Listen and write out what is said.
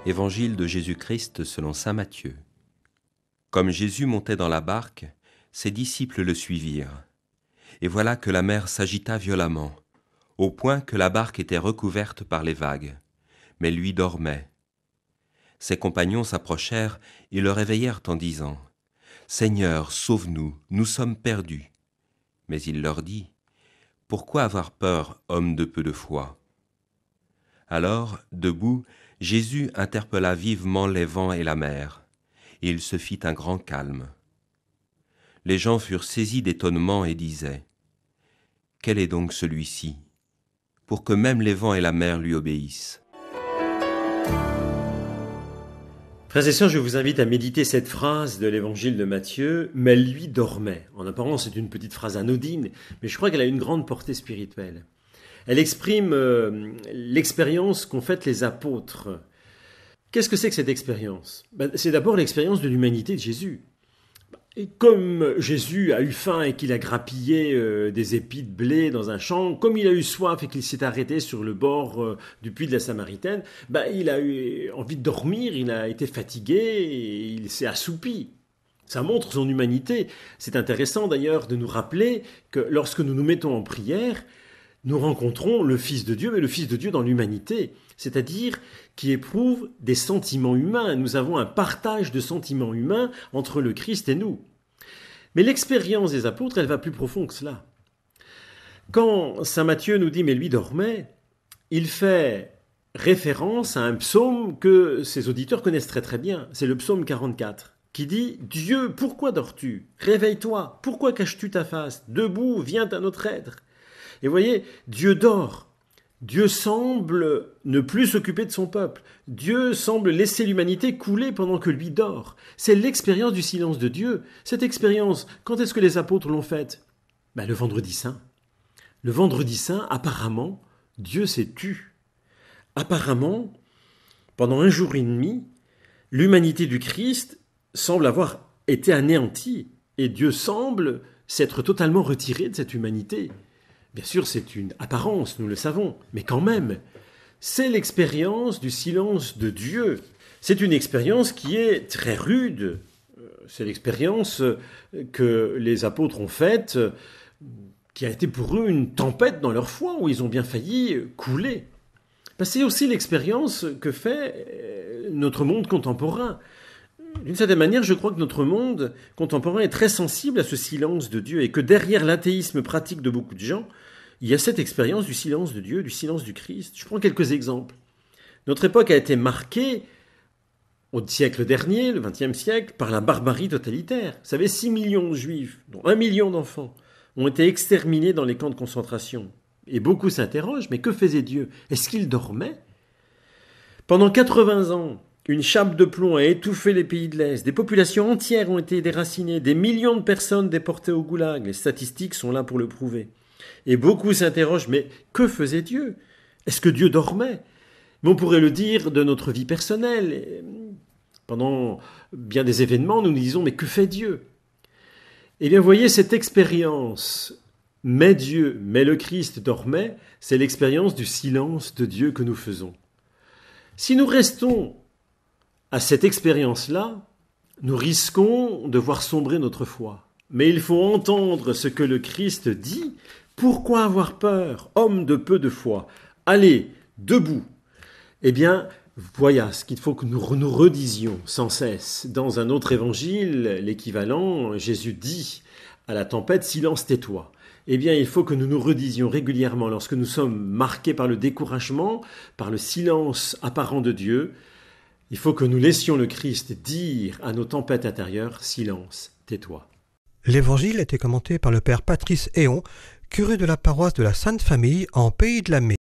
Évangile de Jésus-Christ selon saint Matthieu. Comme Jésus montait dans la barque, ses disciples le suivirent. Et voilà que la mer s'agita violemment, au point que la barque était recouverte par les vagues. Mais lui dormait. Ses compagnons s'approchèrent et le réveillèrent en disant : « Seigneur, sauve-nous, nous sommes perdus. » Mais il leur dit : « Pourquoi avoir peur, hommes de peu de foi ?» Alors, debout, Jésus interpella vivement les vents et la mer, et il se fit un grand calme. Les gens furent saisis d'étonnement et disaient : « Quel est donc celui-ci, pour que même les vents et la mer lui obéissent ?» Frères et sœurs, je vous invite à méditer cette phrase de l'évangile de Matthieu, « Mais lui dormait ». En apparence, c'est une petite phrase anodine, mais je crois qu'elle a une grande portée spirituelle. Elle exprime l'expérience qu'ont faite les apôtres. Qu'est-ce que c'est que cette expérience ? C'est d'abord l'expérience de l'humanité de Jésus. Et comme Jésus a eu faim et qu'il a grappillé des épis de blé dans un champ, comme il a eu soif et qu'il s'est arrêté sur le bord du puits de la Samaritaine, il a eu envie de dormir, il a été fatigué et il s'est assoupi. Ça montre son humanité. C'est intéressant d'ailleurs de nous rappeler que lorsque nous nous mettons en prière, nous rencontrons le Fils de Dieu, mais le Fils de Dieu dans l'humanité, c'est-à-dire qui éprouve des sentiments humains. Nous avons un partage de sentiments humains entre le Christ et nous. Mais l'expérience des apôtres, elle va plus profond que cela. Quand saint Matthieu nous dit « mais lui dormait », il fait référence à un psaume que ses auditeurs connaissent très très bien. C'est le psaume 44, qui dit « Dieu, pourquoi dors-tu ? Réveille-toi, pourquoi caches-tu ta face ? Debout, viens à notre aide ». Et vous voyez, Dieu dort. Dieu semble ne plus s'occuper de son peuple. Dieu semble laisser l'humanité couler pendant que lui dort. C'est l'expérience du silence de Dieu. Cette expérience, quand est-ce que les apôtres l'ont faite ? Le vendredi saint. Le vendredi saint, apparemment, Dieu s'est tu. Apparemment, pendant 1 jour et demi, l'humanité du Christ semble avoir été anéantie. Et Dieu semble s'être totalement retiré de cette humanité. Bien sûr, c'est une apparence, nous le savons, mais quand même, c'est l'expérience du silence de Dieu. C'est une expérience qui est très rude. C'est l'expérience que les apôtres ont faite, qui a été pour eux une tempête dans leur foi, où ils ont bien failli couler. C'est aussi l'expérience que fait notre monde contemporain. D'une certaine manière, je crois que notre monde contemporain est très sensible à ce silence de Dieu et que derrière l'athéisme pratique de beaucoup de gens, il y a cette expérience du silence de Dieu, du silence du Christ. Je prends quelques exemples. Notre époque a été marquée au siècle dernier, le XXe siècle, par la barbarie totalitaire. Vous savez, 6 millions de juifs, dont 1 million d'enfants, ont été exterminés dans les camps de concentration. Et beaucoup s'interrogent, mais que faisait Dieu ? Est-ce qu'il dormait ? Pendant 80 ans, une chape de plomb a étouffé les pays de l'Est. Des populations entières ont été déracinées. Des millions de personnes déportées au goulag. Les statistiques sont là pour le prouver. Et beaucoup s'interrogent, mais que faisait Dieu ? Est-ce que Dieu dormait ? Mais on pourrait le dire de notre vie personnelle. Pendant bien des événements, nous nous disons, mais que fait Dieu ? Eh bien, vous voyez, cette expérience, mais Dieu, mais le Christ dormait, c'est l'expérience du silence de Dieu que nous faisons. Si nous restons à cette expérience-là, nous risquons de voir sombrer notre foi. Mais il faut entendre ce que le Christ dit. Pourquoi avoir peur, homme de peu de foi ? Allez, debout. Eh bien, voilà ce qu'il faut que nous redisions sans cesse. Dans un autre évangile, l'équivalent, Jésus dit à la tempête, silence, tais-toi. Eh bien, il faut que nous nous redisions régulièrement lorsque nous sommes marqués par le découragement, par le silence apparent de Dieu. Il faut que nous laissions le Christ dire à nos tempêtes intérieures, silence, tais-toi. L'évangile a été commenté par le père Patrice Héon, curé de la paroisse de la Sainte Famille en Pays de la Mai.